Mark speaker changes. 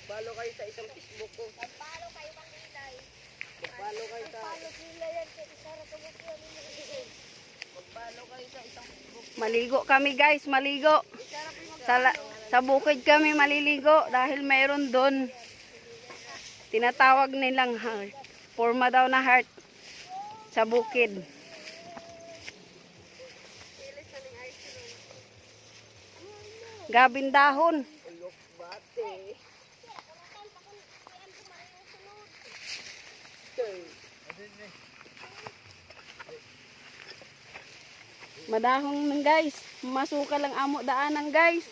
Speaker 1: Mag-follow kayo sa isang Facebook ko.
Speaker 2: Mag-follow kayo Mang Lilay.
Speaker 1: Mag-follow kayo sa...
Speaker 2: Mag-follow sila yan kay Isara Kabukiyan.
Speaker 1: Mag-follow kayo sa isang Facebook.
Speaker 3: Maligo kami guys, maligo. Sa bukid kami maliligo dahil mayroon doon. Tinatawag nilang heart. Forma daw na heart sa bukid. Gabing dahon.
Speaker 1: Ulok bate.
Speaker 3: Madahong nang guys. Masuka lang amo daanan guys.